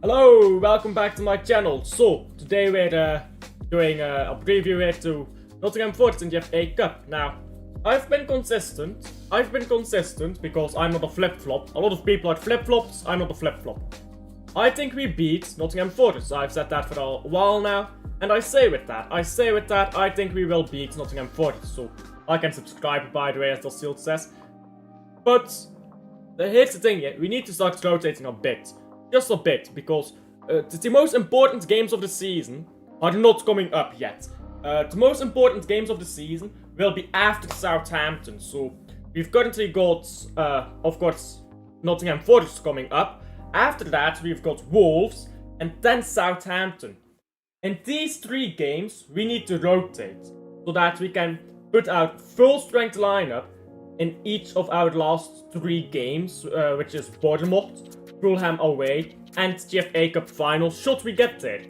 Hello, welcome back to my channel. So, today we're doing a preview here to Nottingham Forest in the FA Cup. Now, I've been consistent because I'm not a flip-flop. A lot of people are flip-flops, I'm not a flip-flop. I think we beat Nottingham Forest. I've said that for a while now, and I say with that, I think we will beat Nottingham Forest. So, like and subscribe, by the way, as Dosiel says. But, here's the thing, we need to start rotating a bit. Just a bit, because the most important games of the season are not coming up yet. The most important games of the season will be after Southampton. So we've currently got, of course, Nottingham Forest coming up. After that, we've got Wolves and then Southampton. In these three games, we need to rotate so that we can put out full strength lineup in each of our last three games, which is Bournemouth, Fulham away, and the FA Cup final, should we get there.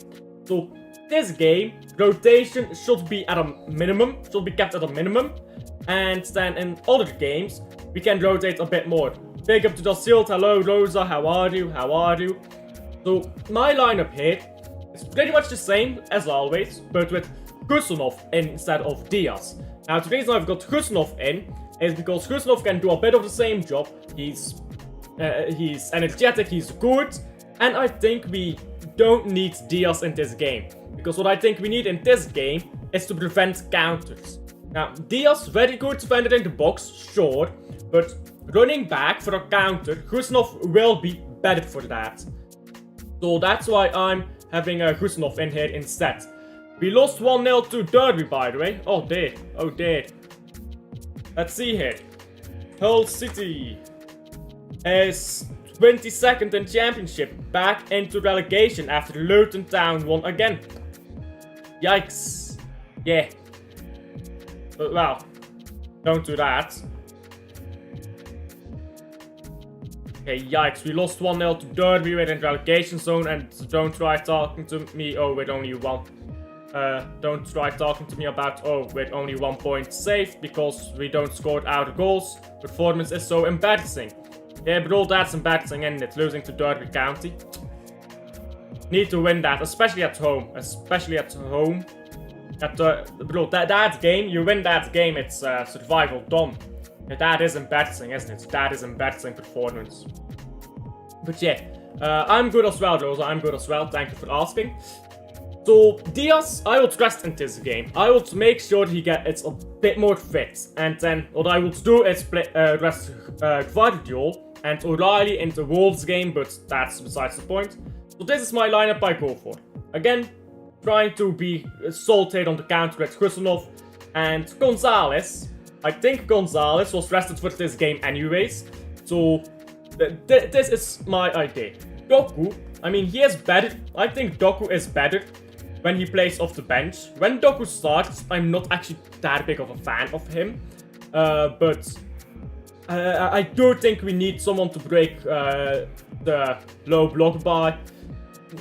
So, this game, rotation should be at a minimum, should be kept at a minimum, and then in other games, we can rotate a bit more. Big up to Dosilt, hello Rosa, how are you? So, my lineup here is pretty much the same as always, but with Gustinov instead of Diaz. Now, the reason I've got Gustinov in is because Gustinov can do a bit of the same job. He's energetic, he's good, and I think we don't need Diaz in this game. Because what I think we need in this game is to prevent counters. Now, Diaz, very good defender in the box, sure, but running back for a counter, Gustinov will be better for that. So that's why I'm having Gustinov in here instead. We lost 1-0 to Derby, by the way. Oh dear. Let's see here. Hull City is 22nd in Championship, back into relegation after Luton Town won again. Yikes. Yeah. But, well, don't do that. Okay, yikes. We lost 1-0 to Derby, we're in relegation zone, and don't try talking to me, with only one. Don't try talking to me about, with only 1 point saved, because we don't score our goals. Performance is so embarrassing. Yeah, but all that's embarrassing, isn't it? Losing to Derby County. Need to win that, especially at home. That game, you win that game, it's survival done. Yeah, that is embarrassing, isn't it? That is embarrassing performance. But yeah, I'm good as well, Rosa. I'm good as well. Thank you for asking. So, Diaz, I will trust in this game. I will make sure he gets a bit more fit. And then what I will do is rest Gvardiol and O'Reilly in the Wolves game, but that's besides the point. So this is my lineup I go for. Again, trying to be salted on the counter with Gustinov and Gonzalez. I think Gonzalez was rested for this game anyways. So this is my idea. Doku, I mean, he is better. I think Doku is better when he plays off the bench. When Doku starts, I'm not actually that big of a fan of him. But I do think we need someone to break the low block by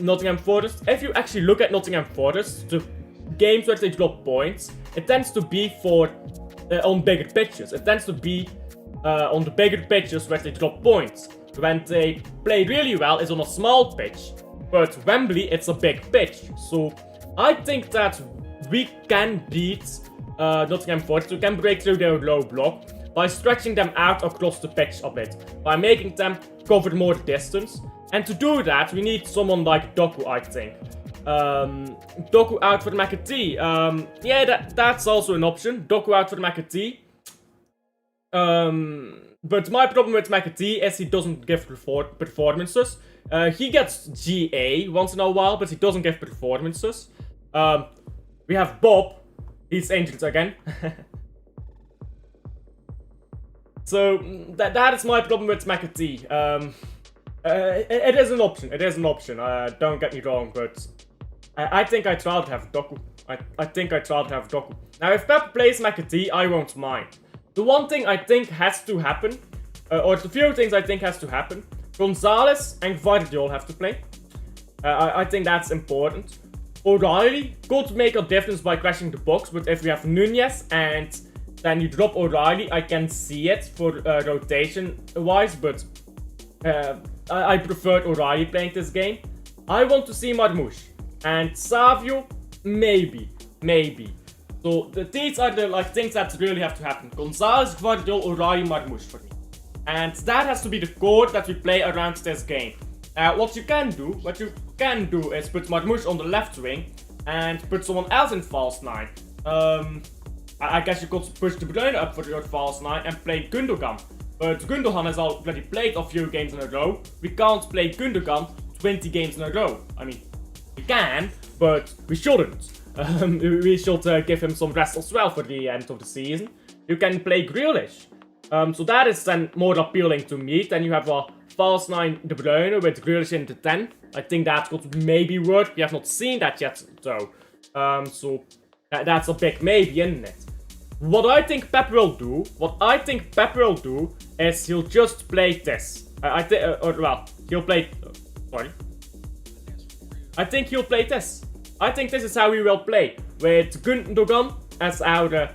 Nottingham Forest. If you actually look at Nottingham Forest, the games where they drop points, it tends to be on bigger pitches. It tends to be on the bigger pitches where they drop points. When they play really well, it's on a small pitch. But Wembley, it's a big pitch. So I think that we can beat Nottingham Forest. We can break through their low block by stretching them out across the pitch a bit, by making them cover more distance. And to do that, we need someone like Doku, I think. Doku out for McAtee. Yeah, that's also an option. Doku out for McAtee. But my problem with McAtee is he doesn't give performances. He gets GA once in a while, but he doesn't give performances. We have Bob. He's injured again. So that is my problem with McAtee. It is an option. Don't get me wrong, but I think I'd rather have Doku. I think I'd rather have Doku. Now, if Pep plays McAtee, I won't mind. The one thing I think has to happen, or the few things I think has to happen, Gonzalez and Gvardiol have to play. I think that's important. O'Reilly could make a difference by crashing the box, but if we have Nunez and then you drop O'Reilly, I can see it for rotation-wise, but I prefer O'Reilly playing this game. I want to see Marmoush. And Savio, maybe. So these are the things that really have to happen. Gonzalez, Gvardiol, O'Reilly, Marmoush for me. And that has to be the core that we play around this game. What you can do is put Marmoush on the left wing and put someone else in false 9. I guess you could push De Bruyne up for your false 9 and play Gundogan. But Gundogan has already played a few games in a row. We can't play Gundogan 20 games in a row. I mean, we can, but we shouldn't. We should give him some rest as well for the end of the season. You can play Grealish. So that is then more appealing to me. Then you have a false 9 De Bruyne with Grealish in the 10. I think that could maybe work. We have not seen that yet though. So that's a big maybe, isn't it? What I think Pep will do is he'll just play this. He'll play. Sorry. I think he'll play this. I think this is how he will play. With Gundogan as our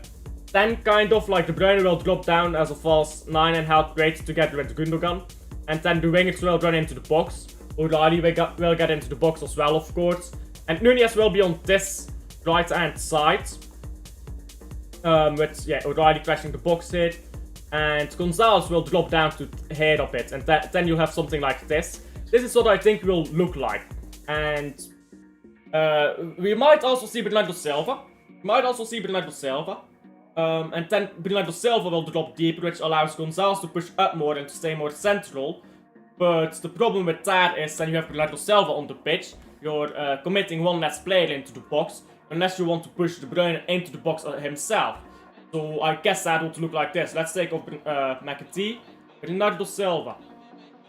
10, kind of like De Bruyne will drop down as a false 9 and help create together with Gundogan. And then the wingers will run into the box. O'Reilly will get into the box as well, of course. And Nunez will be on this right hand side. With O'Reilly crashing the box here. And Gonzalez will drop down to here a bit. And then you'll have something like this. This is what I think will look like. And we might also see Bernardo Silva. And then Bernardo Silva will drop deeper, which allows Gonzalez to push up more and to stay more central. But the problem with that is then you have Bernardo Silva on the pitch. You're committing one less player into the box, unless you want to push De Bruyne into the box himself. So I guess that would look like this. Let's take off McAtee. Bernardo Silva.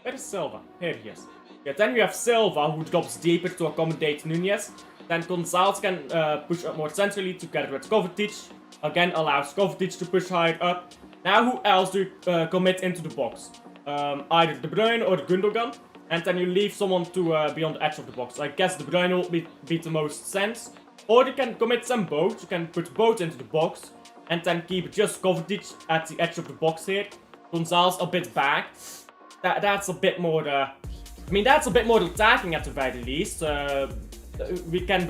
Where is Silva? Here he is. Yeah, then you have Silva, who drops deeper to accommodate Nunez. Then Gonzalez can push up more centrally together with Kovacic. Again, allows Kovacic to push higher up. Now who else do you commit into the box? Either De Bruyne or Gundogan. And then you leave someone to be on the edge of the box. I guess De Bruyne will be the most sense. Or you can commit them both. You can put both into the box. And then keep just Kovacic at the edge of the box here. Gonzalez a bit back. That's a bit more... that's a bit more attacking at the very least. We can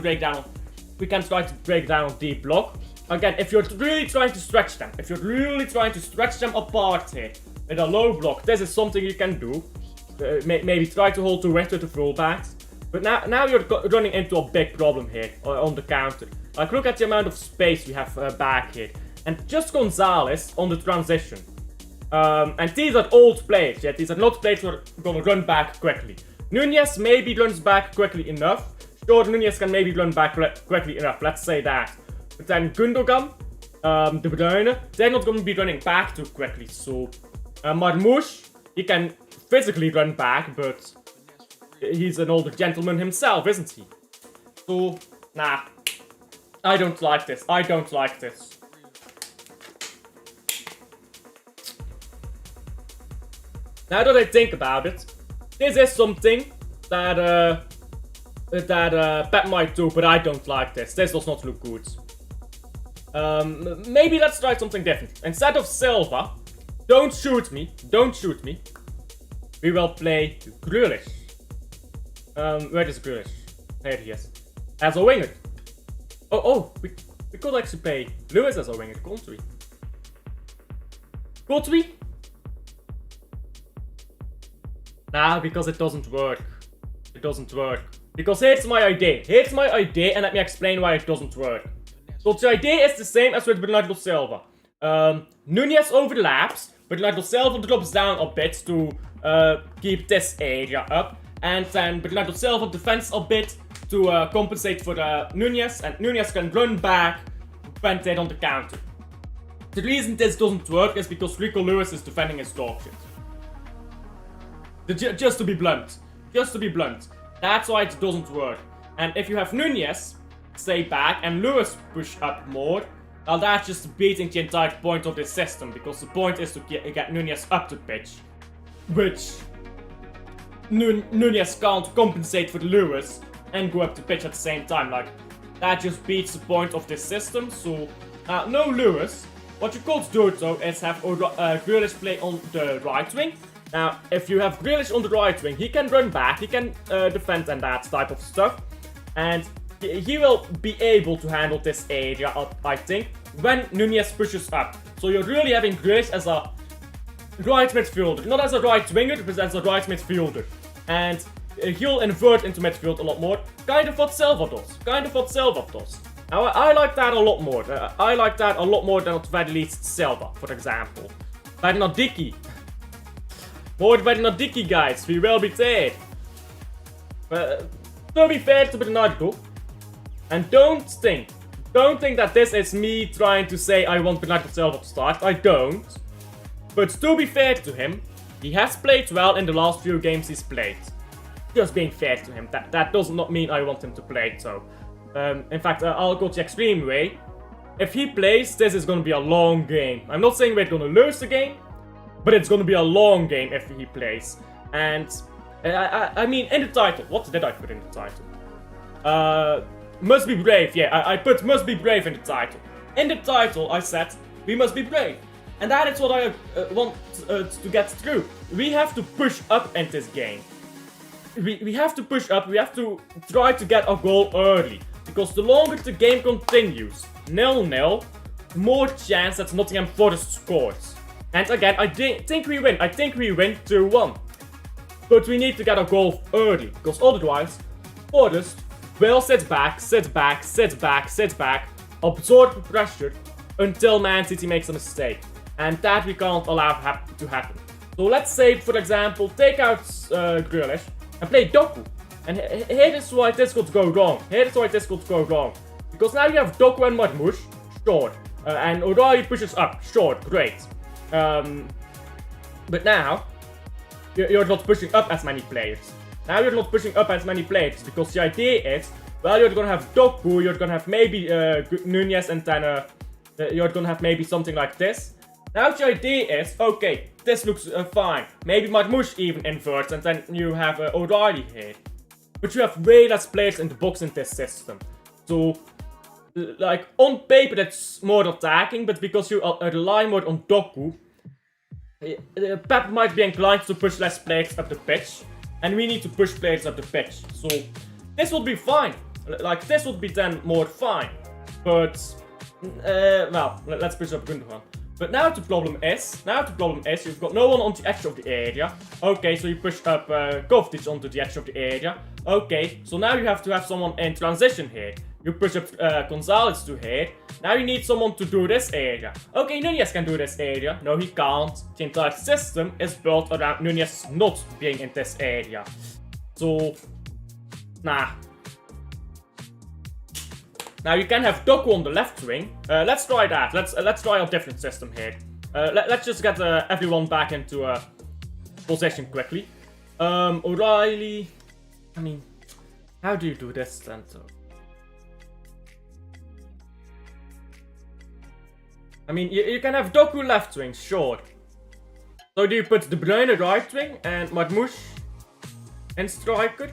try to break down a deep block. Again, if you're really trying to stretch them apart here with a low block, this is something you can do. Maybe try to hold the width with the fullbacks. But now you're running into a big problem here on the counter. Like, look at the amount of space we have back here. And just Gonzalez on the transition. And these are old players, these are not players who are gonna run back quickly. Nunez maybe runs back quickly enough. Sure, Nunez can maybe run back quickly enough, let's say that. But then Gundogan, De Bruyne, they're not gonna be running back too quickly. So, Marmoush, he can physically run back, but he's an older gentleman himself, isn't he? So, nah. I don't like this. Now that I think about it, this is something that Pep might do, but I don't like this. This does not look good. Maybe let's try something different. Instead of Silva, don't shoot me. We will play Grealish. Where is Grealish? Here he is. As a winger. We could actually play Lewis as a winger, can't we? Could we? Nah, because it doesn't work. Because here's my idea, and let me explain why it doesn't work. So the idea is the same as with Bernardo Silva. Nunez overlaps, Bernardo Silva drops down a bit to keep this area up. And then Bernardo Silva defends a bit to compensate for Nunez, and Nunez can run back when they're on the counter. The reason this doesn't work is because Rico Lewis is defending his dog shit. Just to be blunt. That's why it doesn't work. And if you have Nunez stay back and Lewis push up more, well, that's just beating the entire point of this system, because the point is to get Nunez up the pitch, which Nunez can't compensate for Lewis and go up the pitch at the same time. Like, that just beats the point of this system. So, no Lewis. What you could do though is have Grealish play on the right wing, Now, if you have Grealish on the right wing, he can run back, he can defend and that type of stuff. And he will be able to handle this area, I think, when Nunez pushes up. So you're really having Grealish as a right midfielder. Not as a right winger, but as a right midfielder. And he'll invert into midfield a lot more. Kind of what Silva does. Now, I like that a lot more. I like that a lot more than at very least Silva, for example. Bernardicchi. More Bernardicchi, guys. We will be dead. To be fair to Bernardo, and don't think that this is me trying to say I want Bernardo Silva to start. I don't. But to be fair to him, he has played well in the last few games he's played. Just being fair to him. That does not mean I want him to play, so. In fact, I'll go the extreme way. If he plays, this is going to be a long game. I'm not saying we're going to lose the game, but it's going to be a long game if he plays. And I mean, in the title, what did I put in the title? Must be brave. Yeah, I put must be brave in the title. In the title, I said we must be brave, and that is what I want to get through. We have to push up in this game. We have to push up. We have to try to get a goal early, because the longer the game continues, 0-0, more chance that Nottingham Forest scores. And again, I think we win. I think we win 2-1. But we need to get a goal early, because otherwise, Forest will sit back, absorb pressure until Man City makes a mistake. And that we can't allow to happen. So let's say, for example, take out Grealish and play Doku. And here is why this could go wrong. Because now you have Doku and Marmoush, sure. And O'Reilly pushes up, sure, great. But now, you're not pushing up as many players. Now you're not pushing up as many players, because the idea is, well, you're gonna have Doku, you're gonna have maybe Nunez, and then you're gonna have maybe something like this. Now the idea is, okay, this looks fine. Maybe Marmoush even inverts, and then you have O'Reilly here. But you have way less players in the box in this system. So, like, on paper it's more attacking, but because you rely more on Doku, Pep might be inclined to push less players up the pitch, and we need to push players up the pitch. So this would be fine. Like, this would be then more fine. But well, let's push up Gundogan. But now the problem is you've got no one on the edge of the area. Okay, so you push up Kovacic onto the edge of the area. Okay, so now you have to have someone in transition here. You push up Gonzalez to here. Now you need someone to do this area. Okay, Nunez can do this area. No, he can't. The entire system is built around Nunez not being in this area. So, nah. Now you can have Doku on the left wing. Let's try that. Let's try a different system here. Let's just get everyone back into possession quickly. O'Reilly. I mean, how do you do this then? I mean, you can have Doku left wing, sure. So do you put De Bruyne right wing and Marmoush in striker?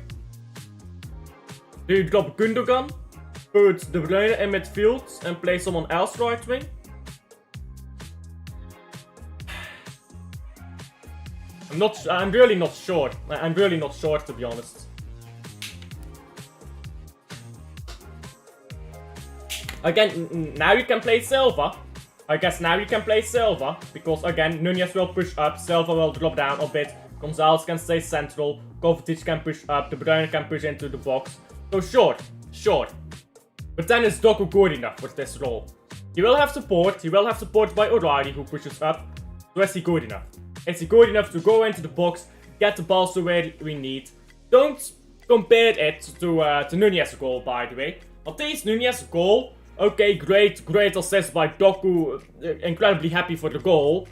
Do you drop Gundogan, put De Bruyne in midfield and play someone else right wing? I'm really not sure. I'm really not sure, to be honest. Again, now you can play Silva. I guess now you can play Silva, because again, Nunez will push up, Silva will drop down a bit, Gonzalez can stay central, Kovacic can push up, De Bruyne can push into the box. So sure. But then is Doku good enough for this role? He will have support by O'Reilly who pushes up. So is he good enough? Is he good enough to go into the box, get the balls to where we need? Don't compare it to Nunez's goal, by the way. At least Nunez's goal, okay, great assist by Doku, incredibly happy for the goal.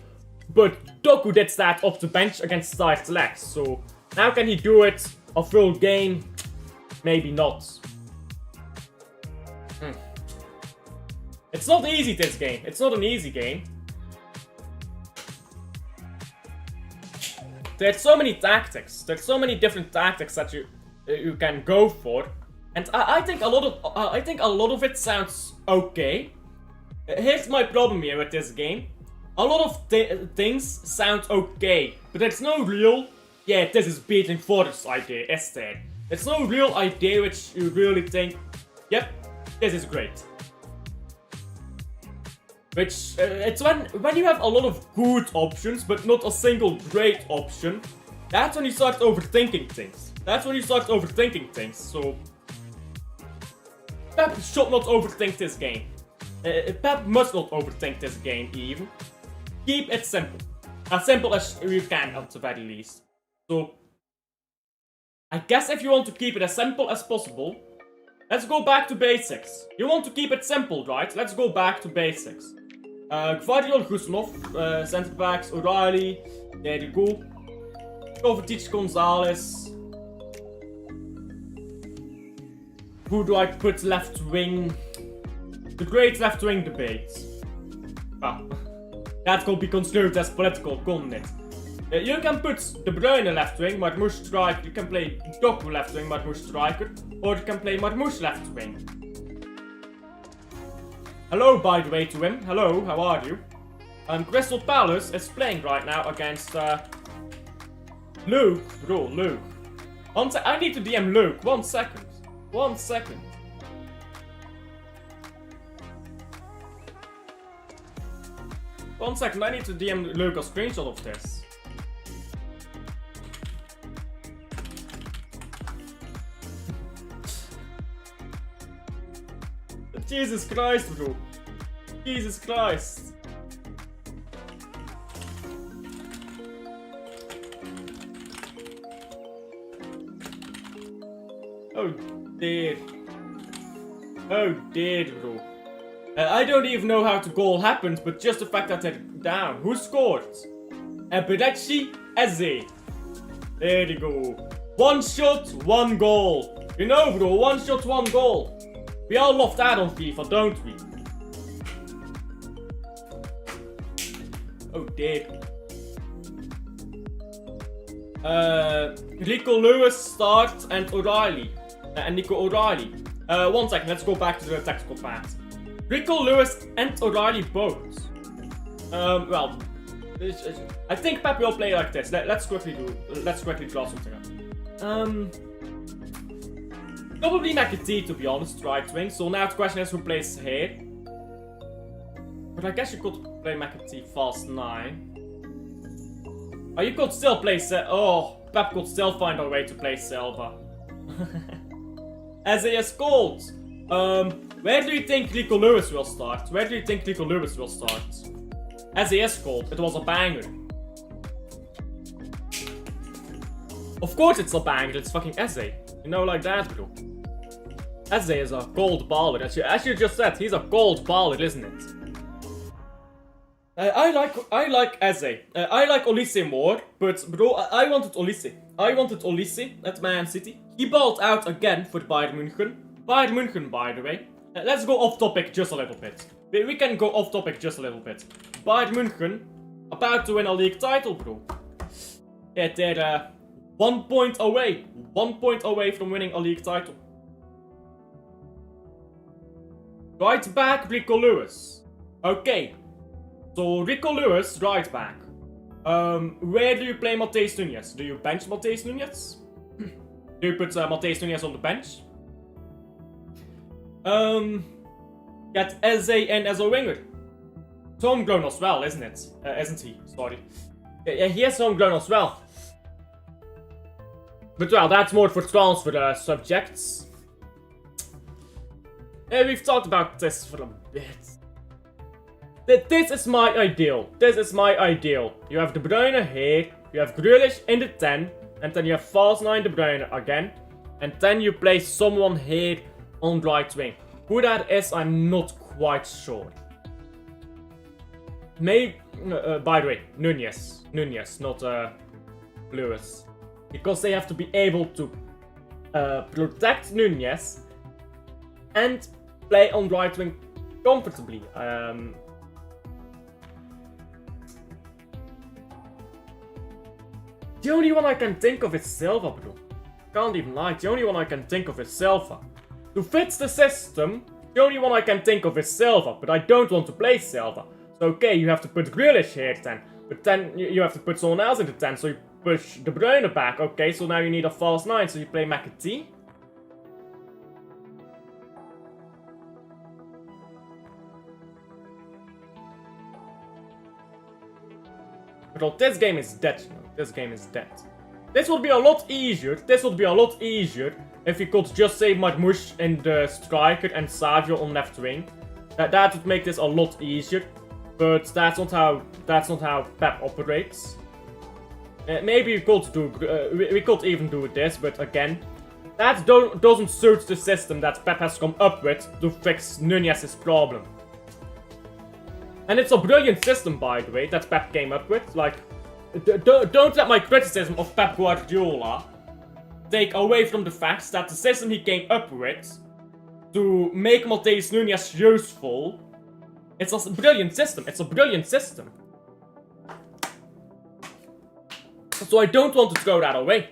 But Doku did that off the bench against Start Legs, so now can he do it a full game? Maybe not. It's not easy, this game. It's not an easy game. There's so many tactics. There's so many different tactics that you can go for. And I think a lot of it sounds okay. Here's my problem here with this game. a lot of things sound okay, but it's no real, yeah, this is beating Forest idea, is there? It's no real idea which you really think, yep, this is great. Which, it's when you have a lot of good options, but not a single great option, that's when you start overthinking things. So, Pep should not overthink this game. Pep must not overthink this game even. Keep it simple. As simple as you can at the very least. So, I guess if you want to keep it as simple as possible, let's go back to basics. You want to keep it simple, right? Let's go back to basics. Gvardiol, Gusnov, center backs, O'Reilly, there you go. Kovacic, Gonzalez. Who do I put left wing? The great left wing debate. Well, that could be considered as political, couldn't it? You can put De Bruyne left wing, Marmoush striker. You can play Doku left wing, Marmoush striker. Or you can play Marmoush left wing. Hello, by the way, to him. Hello, how are you? Crystal Palace is playing right now against Luke. Bro, Luke. I need to DM Luke. 1 second. 1 second. One second, I need to DM Luke a screenshot of this. Jesus Christ, bro. Jesus Christ. Oh dear. Oh dear, bro. I don't even know how the goal happened, but just the fact that they're down. Who scored? Eberechi Eze. There you go. 1 shot, 1 goal. You know, bro, 1 shot, 1 goal. We all love that on FIFA, don't we? Oh dear. Rico Lewis starts and O'Reilly. And Nico O'Reilly. 1 second, let's go back to the tactical path. Rico Lewis and O'Reilly both. Well, I think Pep will play like this. Let's quickly draw something up. Probably McAtee, to be honest, right wing. So now the question is who plays here. But I guess you could play McAtee fast 9. Oh, you could still play Pep could still find a way to play Silva. As he is called. Where do you think Rico Lewis will start? As he is called, it was a banger. Of course it's a banger, it's fucking Eze. You know, like that, bro. Eze is a gold baller. As you just said, he's a gold baller, isn't it? I like Eze. I like Olise more, but bro, I wanted Olise at Man City. He balled out again for Bayern München. Bayern München, by the way. Let's go off topic just a little bit. We can go off topic just a little bit. Bayern München, about to win a league title, bro. Yeah, they're 1 point away. 1 point away from winning a league title. Right back, Rico Lewis. Okay. So, Rico Lewis, right back. Where do you play Matheus Nunes? Do you bench Matheus Nunes? Do you put Matheus Nunes on the bench? Get Eze in as a winger. He's homegrown as well, isn't it? Isn't he? Sorry. Yeah, he is homegrown as well. But well, that's more for transfer subjects. We've talked about this for a bit. This is my ideal. You have De Bruyne here, you have Grealish in the 10, and then you have false 9 De Bruyne again. And then you play someone here on right wing. Who that is, I'm not quite sure. Maybe, by the way, Nunes, not Lewis. Because they have to be able to protect Nunes and play on right wing comfortably. The only one I can think of is Silva, bro. Can't even lie, the only one I can think of is Silva. To fit the system, the only one I can think of is Silva, but I don't want to play Silva. So okay, you have to put Grealish here then. But then you have to put someone else in the 10, so you push De Bruyne back. Okay, so now you need a false 9, so you play McAtee. But this game is dead, you know. This game is dead. This would be a lot easier. This would be a lot easier if you could just save Marmoush in the striker and Savio on left wing. That would make this a lot easier. But that's not how Pep operates. Maybe we could do we could even do this, but again, that doesn't suit the system that Pep has come up with to fix Nunez's problem. And it's a brilliant system, by the way, that Pep came up with. Like, don't let my criticism of Pep Guardiola take away from the fact that the system he came up with to make Matheus Nunes useful, it's a brilliant system. It's a brilliant system. So I don't want to throw that away.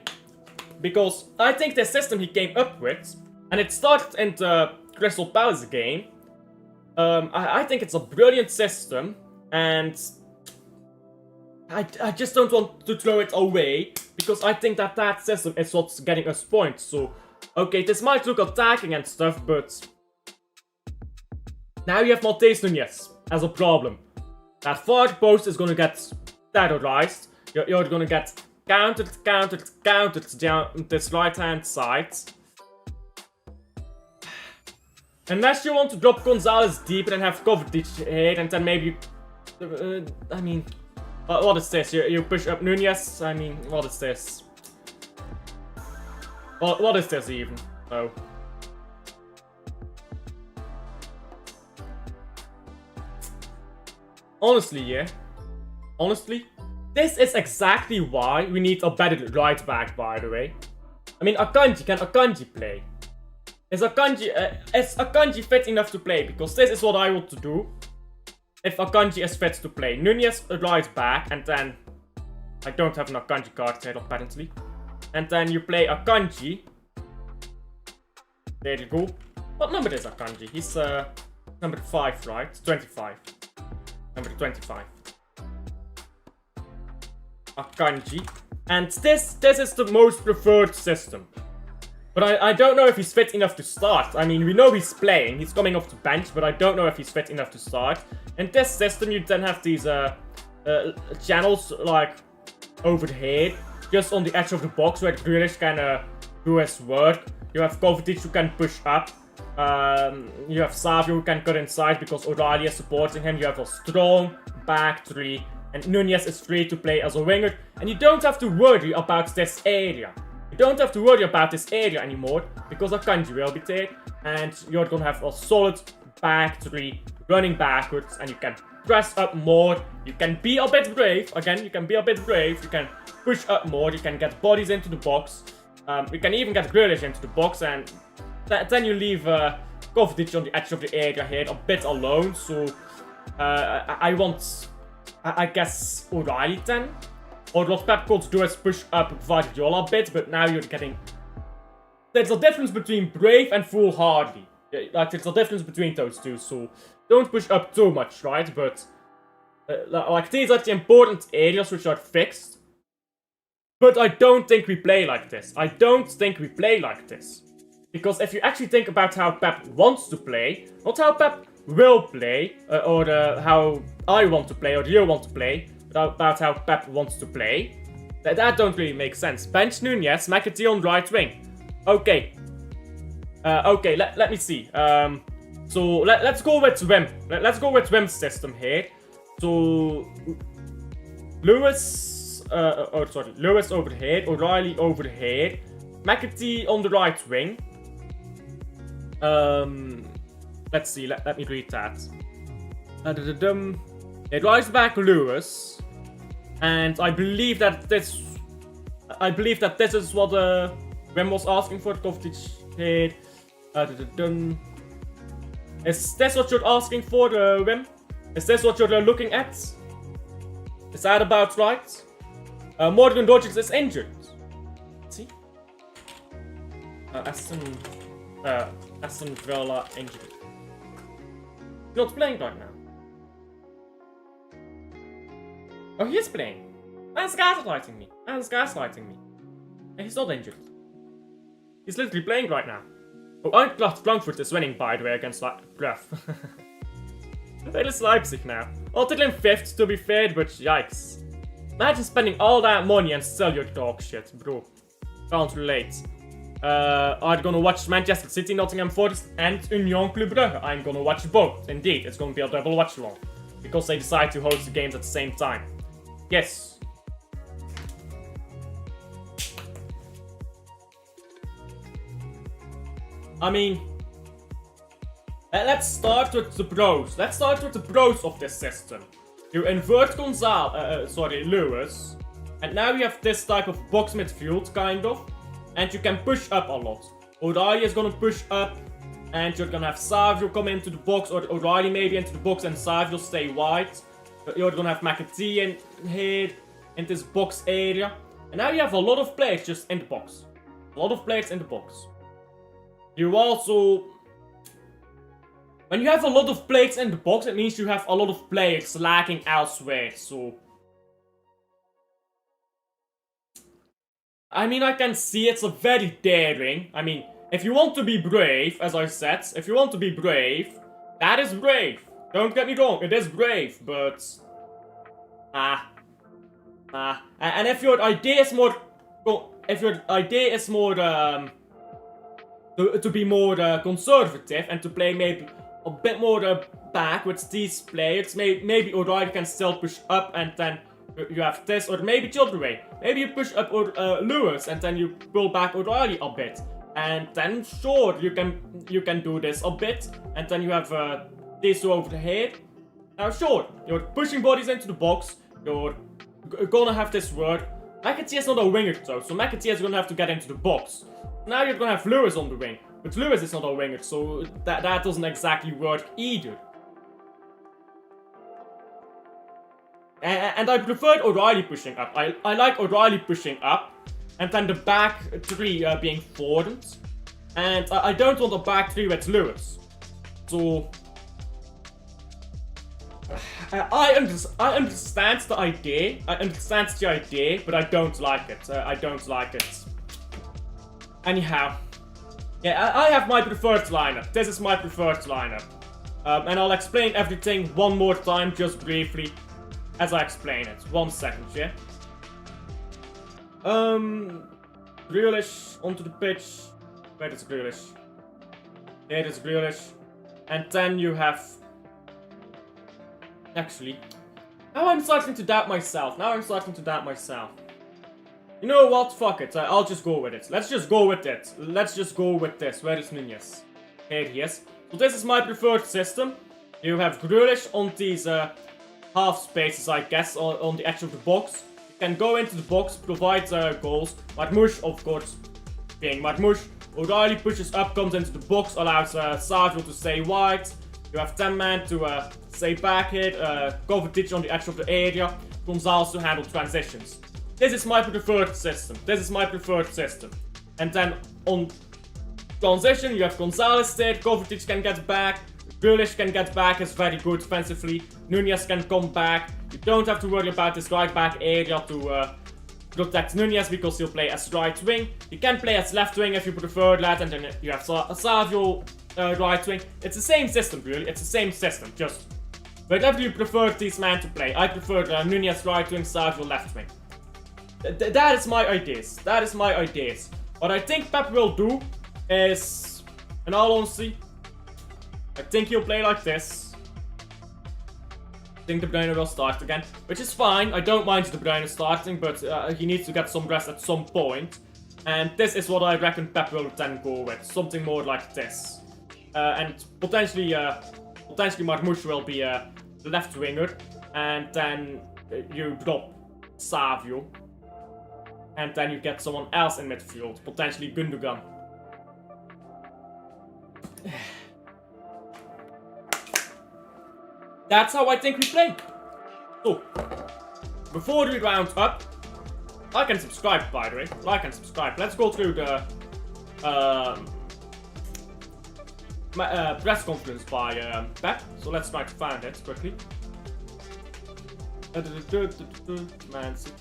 Because I think the system he came up with, and it started in the Crystal Palace game, I think it's a brilliant system, and I just don't want to throw it away, because I think that system is what's getting us points. So, okay, this might look attacking and stuff, but now you have Matheus Nunes as a problem. That forward post is gonna get terrorized. You're gonna get countered down this right-hand side. Unless you want to drop Gonzalez deeper and have Kovacic here, and then maybe... I mean... what is this? You push up Nunez? I mean, what is this? What is this even? Oh. Honestly, yeah. Honestly, this is exactly why we need a better right back, by the way. I mean, Akanji, can Akanji play? Is Akanji fit enough to play? Because this is what I want to do. If Akanji is fit to play. Nunez right back, and then... I don't have an Akanji card here, apparently. And then you play Akanji. There you go. What number is Akanji? He's number 5, right? 25. Number 25. Akanji. And this is the most preferred system. But I don't know if he's fit enough to start. I mean, we know he's playing. He's coming off the bench, but I don't know if he's fit enough to start. In this system, you then have these channels, like, over here. Just on the edge of the box, where Grealish can do his work. You have Kovacic who can push up. You have Savio who can cut inside because O'Reilly is supporting him. You have a strong back three. And Nunez is free to play as a winger. And you don't have to worry about this area. You don't have to worry about this area anymore, because Akanji will be there, and you're gonna have a solid back three running backwards, and you can press up more, you can be a bit brave, again, you can be a bit brave, you can push up more, you can get bodies into the box, you can even get Grealish into the box, and then you leave Kovacic on the edge of the area here a bit alone, so I guess O'Reilly then. Or what Pep could do is push up Guardiola a bit, but now you're getting... There's a difference between brave and foolhardy. Like, there's a difference between those two, so don't push up too much, right? But, like, these are the important areas which are fixed. But I don't think we play like this. I don't think we play like this. Because if you actually think about how Pep wants to play, not how Pep will play, or how I want to play, or you want to play, about how Pep wants to play, that don't really make sense. Bench Nunez, McAtee on right wing. Okay. Okay, let me see. So let's go with Wim. Let's go with Wim's system here. So Lewis, Lewis over here, O'Reilly over here, McAtee on the right wing. Let's see. Let me read that. It right back Lewis. And I believe that this is what Wim was asking for. Kovacic here. Is this what you're asking for, Wim? Is this what you're looking at? Is that about right? Morgan Rodgers is injured. See? Aston Villa injured. Not playing right now. Oh, he is playing. Man's gaslighting me. Man's gaslighting me. And he's not injured. He's literally playing right now. Oh, Eintracht Frankfurt is winning, by the way, against Bruff. It is Leipzig now. Still in 5th, to be fair, but yikes. Imagine spending all that money and still your dog shit, bro. Can't relate. I'm gonna watch Manchester City, Nottingham Forest, and Union Club Brugge. I'm gonna watch both. Indeed, it's gonna be a double watch along. Because they decide to host the games at the same time. Yes. I mean, let's start with the pros. Let's start with the pros of this system. You invert Lewis, and now you have this type of box midfield, kind of, and you can push up a lot. O'Reilly is gonna push up, and you're gonna have Savio come into the box, or O'Reilly maybe into the box, and Savio stay wide. You're gonna have McAtee in here, in this box area, and now you have a lot of players just in the box. A lot of players in the box. You also... When you have a lot of players in the box, it means you have a lot of players lacking elsewhere, so... I mean, I can see it's a very daring. I mean, if you want to be brave, as I said, if you want to be brave, that is brave. Don't get me wrong, it is brave, but... And if your idea is more... If your idea is more, to be more conservative and to play maybe a bit more back with these players, maybe O'Reilly can still push up and then you have this, or maybe the other way. Maybe you push up Lewis and then you pull back O'Reilly a bit. And then sure, you can do this a bit, and then you have this over here. Now sure, you're pushing bodies into the box, you're gonna have this work. McAtee is not a winger though, so McAtee is gonna have to get into the box. Now you're gonna have Lewis on the wing, but Lewis is not a winger, so that doesn't exactly work either. And I preferred O'Reilly pushing up. I like O'Reilly pushing up, and then the back three being forward. And I don't want a back three with Lewis. So... I understand the idea. But I don't like it. Anyhow. Yeah, I have my preferred lineup. This is my preferred lineup. And I'll explain everything one more time, just briefly, as I explain it. 1 second, yeah? Grealish onto the pitch. Where is Grealish? There is Grealish. And then you have... Actually, now I'm starting to doubt myself. You know what? Fuck it. I'll just go with it. Let's just go with it. Where is Nunez? Here he is. So this is my preferred system. You have Grealish on these half spaces, I guess, on the edge of the box. You can go into the box, provide goals. Marmoush, of course, being Marmoush. O'Reilly pushes up, comes into the box, allows Savio to stay wide. You have 10 men to stay back here, Kovacic on the edge of the area, Gonzalez to handle transitions. This is my preferred system. And then on transition, you have Gonzalez there, Kovacic can get back, Grealish can get back, is very good defensively, Nunez can come back. You don't have to worry about this right back area to protect Nunez because he'll play as right wing. You can play as left wing if you prefer that, and then you have Savio right wing. It's the same system, really. Just wherever you prefer these men to play. I prefer Nunez right wing, Savio left wing. That is my ideas. What I think Pep will do is, in all honesty, I think he'll play like this. I think De Bruyne will start again, which is fine. I don't mind De Bruyne starting, but he needs to get some rest at some point. And this is what I reckon Pep will then go with. Something more like this. And potentially Marmoush will be the left winger. And then you drop Savio. And then you get someone else in midfield. Potentially Gundogan. That's how I think we play. So, before we round up, like and subscribe, by the way. Let's go through the press conference by Pep. So let's try to find it quickly. Man City.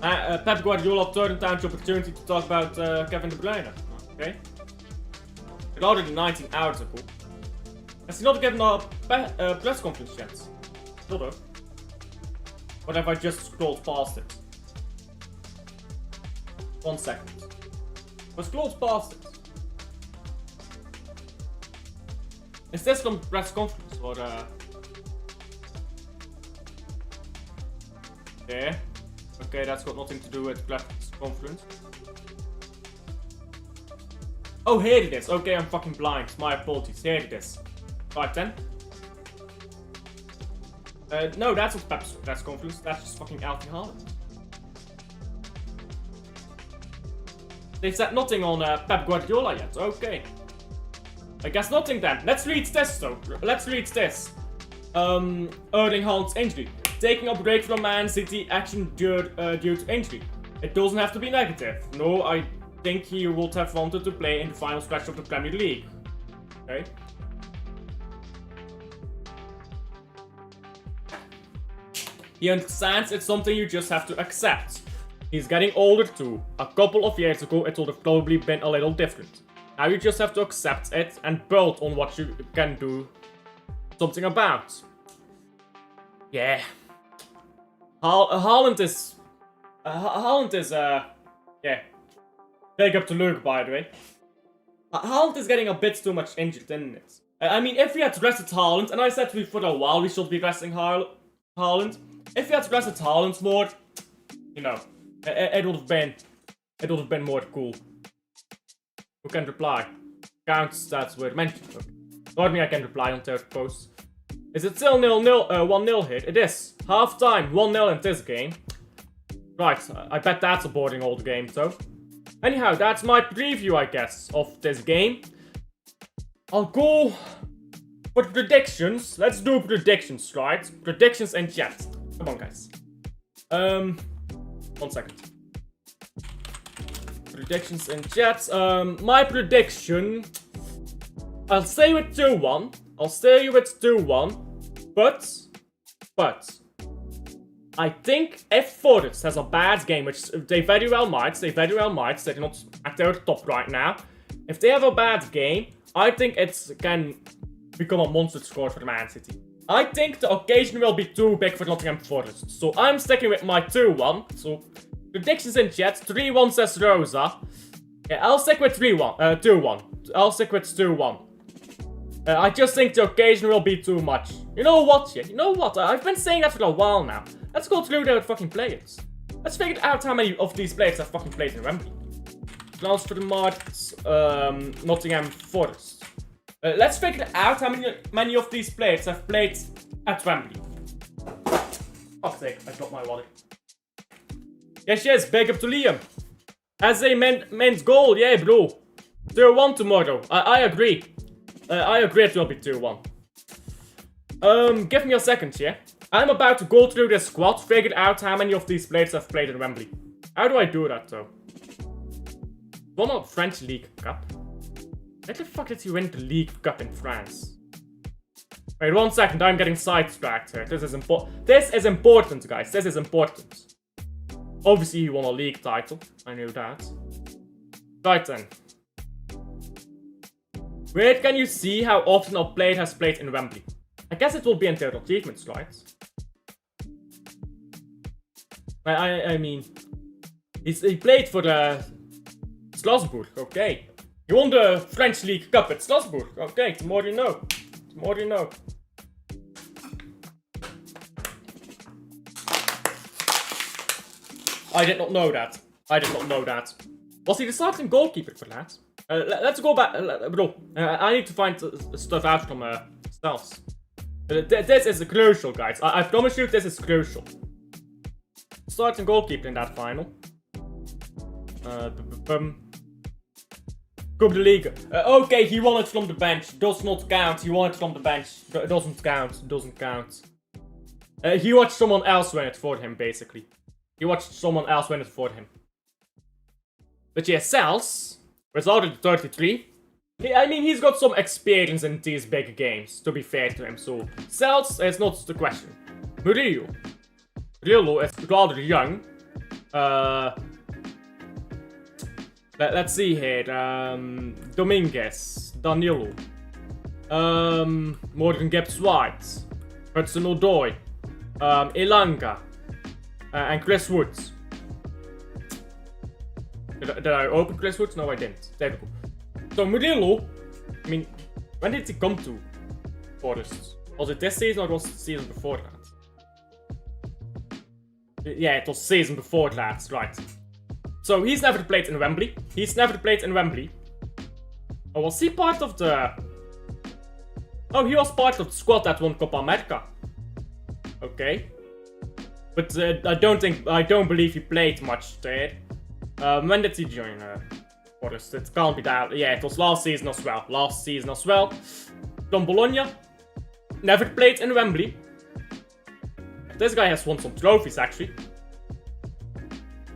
Pep Guardiola turned down the opportunity to talk about Kevin De Bruyne. Okay. It already 19 hours ago. Has he not given a press conference yet? Still though. What if I just scrolled past it? 1 second. I scrolled past it. Is this some press conference or yeah. Okay, that's got nothing to do with press conference. Oh, here it is. Okay, I'm fucking blind. My apologies. Here it is. Right then. No, that's not Pep's press conference. That's just fucking Erling Haaland. They said nothing on Pep Guardiola yet. Okay. I guess nothing then. Let's read this though. Let's read this. Erling Haaland's injury. Taking a break from Man City action due to injury. It doesn't have to be negative. No, I think he would have wanted to play in the final stretch of the Premier League. Okay. He understands it's something you just have to accept. He's getting older too. A couple of years ago it would have probably been a little different. Now you just have to accept it and build on what you can do something about. Yeah. Haaland is... yeah. Big up to Luke, by the way. Haaland is getting a bit too much injured, isn't it? I mean, if we had rested Haaland, and I said to you for a while we should be resting Haaland. If we had rested Haaland more, you know, it would have been more cool. Who can reply? Counts, that's word mentioned. Okay. Pardon me, I can reply on third post. Is it still 1-0 here? It is. Half time, 1-0 in this game. Right, I bet that's aborting all the games though. Anyhow, that's my preview, I guess, of this game. I'll go for predictions. Let's do predictions, right? Predictions and chat. Come on, guys. 1 second. Predictions and chat. My prediction. I'll stay with 2-1. I'll stay with 2-1. But I think if Forest has a bad game, which they very well might, they're not at their top right now. If they have a bad game, I think it can become a monster score for Man City. I think the occasion will be too big for Nottingham Forest. So I'm sticking with my 2-1. So predictions in chat. 3-1 says Rosa. Yeah, I'll stick with 2-1. I'll stick with 2-1. I just think the occasion will be too much. You know what, yeah? You know what? I've been saying that for a while now. Let's go through their fucking players. Let's figure out how many of these players have fucking played in Wembley. Transfermarkt, Nottingham Forest. Let's figure out how many of these players have played at Wembley. Fuck's sake, I dropped my wallet. Yes, big up to Liam. As a men's goal, yeah, bro. 2-1 tomorrow. I agree. I agree it will be 2-1. Give me a second, yeah? I'm about to go through this squad, figure out how many of these players have played in Wembley. How do I do that, though? Won a French League Cup? Where the fuck did he win the League Cup in France? Wait, 1 second, I'm getting sidetracked here. This is important, guys. This is important. Obviously, he won a league title. I knew that. Right then. Where can you see how often a player has played in Wembley? I guess it will be in their achievements, right? I mean, he played for Strasbourg, okay. He won the French League Cup at Strasbourg, okay, the more you know. The more you know. I did not know that. Was he the starting goalkeeper for that? Let's go back, bro. I need to find stuff out from Stels. This is crucial, guys. I promise you, this is crucial. Starting goalkeeper in that final. Coupe de Ligue. Okay, he won it from the bench. Does not count. He won it from the bench. Doesn't count. Doesn't count. He watched someone else win it for him, basically. He watched someone else win it for him. But yeah, Sels was already 33. I mean, he's got some experience in these big games, to be fair to him. So, Sels is not the question. Murillo. Murillo is rather young. Let's see here. Dominguez. Danilo. Morgan Gibbs-White. Hudson-Odoi. Elanga. And Chris Woods. Did I open Chris Woods? No, I didn't. There we go. So Murillo, I mean, when did he come to Forest? Was it this season or was it the season before that? Yeah, it was season before that, right. So he's never played in Wembley. Oh, was he part of the... Oh, he was part of the squad that won Copa America. Okay. But I don't believe he played much there. When did he join Forest? It can't be that. Yeah, it was last season as well. From Bologna. Never played in Wembley. This guy has won some trophies, actually.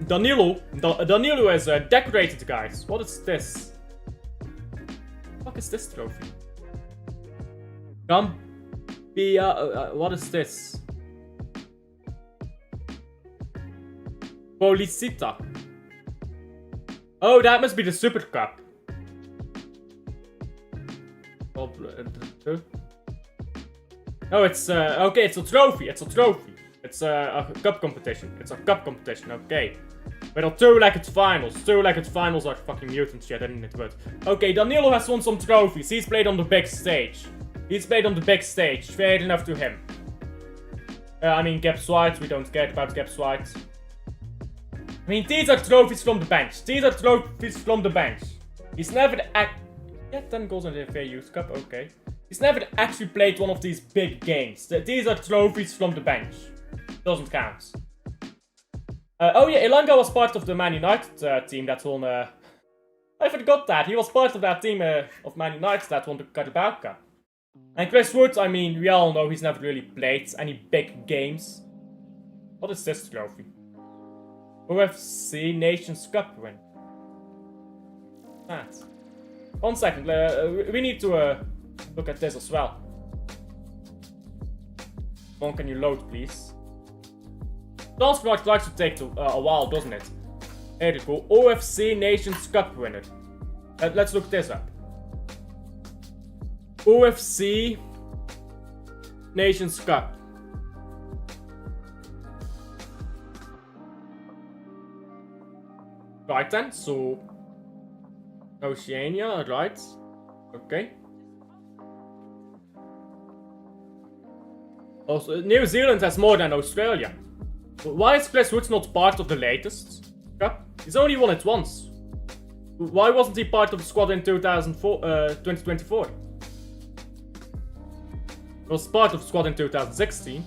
Danilo is decorated, guys. What is this? What is this trophy? Gambia. What is this? Policita. Oh, that must be the Super Cup. Oh, it's okay. It's a trophy. It's a cup competition. Okay. But our two-legged finals. Two-legged finals are fucking mutant shit, isn't it? But okay, Danilo has won some trophies. He's played on the big stage. Fair enough to him. I mean, Gibbs-White. We don't care about Gibbs-White. I mean, these are trophies from the bench. He's never Yeah, 10 goals in the FA Youth Cup, okay. He's never actually played one of these big games. These are trophies from the bench. Doesn't count. Oh yeah, Elanga was part of the Man United team that won... I forgot that. He was part of that team of Man United that won the Carabao Cup. And Chris Wood, I mean, we all know he's never really played any big games. What is this trophy? OFC Nations Cup win. That. 1 second, we need to look at this as well. Come on, can you load, please? Transfer likes to take a while, doesn't it? There we go. OFC Nations Cup winner. Let's look this up. OFC Nations Cup. Right then, so Oceania, right? Okay. Also, New Zealand has more than Australia. Why is Chris Woods not part of the latest cup? He's only won it once. Why wasn't he part of the squad in 2024? He was part of the squad in 2016.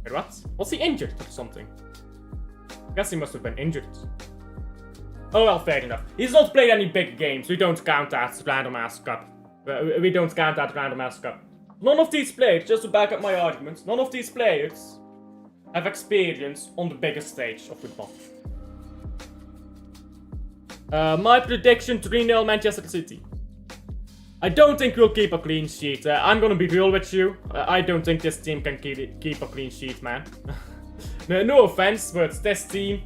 Wait, what? Was he injured or something? I guess he must have been injured. Oh well, fair enough. He's not played any big games. We don't count that Random Ass Cup. None of these players, just to back up my arguments, none of these players have experience on the biggest stage of football. My prediction, 3-0 Manchester City. I don't think we'll keep a clean sheet. I'm gonna be real with you. I don't think this team can keep a clean sheet, man. No offense, but this team...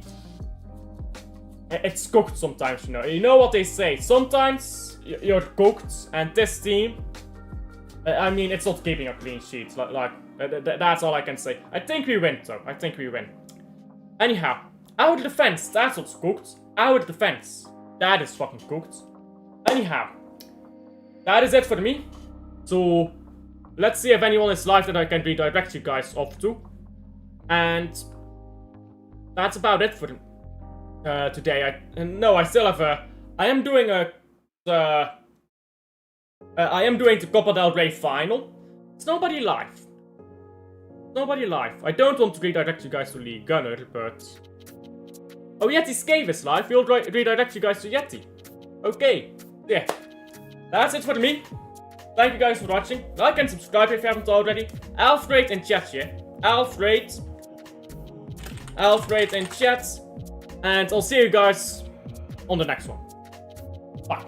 It's cooked sometimes, you know. You know what they say. Sometimes you're cooked, and this team... I mean, it's not keeping a clean sheet. That's all I can say. I think we win, though. Anyhow, our defense, that's what's cooked. Our defense, that is fucking cooked. Anyhow, that is it for me. So, let's see if anyone is live that I can redirect you guys off to. And that's about it for today. I still have a... I am doing the Copa del Rey final. It's nobody live. I don't want to redirect you guys to Lee Gunner, but... Oh, Yeti Scave is live. We'll redirect you guys to Yeti. Okay. Yeah. That's it for me. Thank you guys for watching. Like and subscribe if you haven't already. Alfred in chat, yeah. Alfred in chat. And I'll see you guys on the next one. Bye.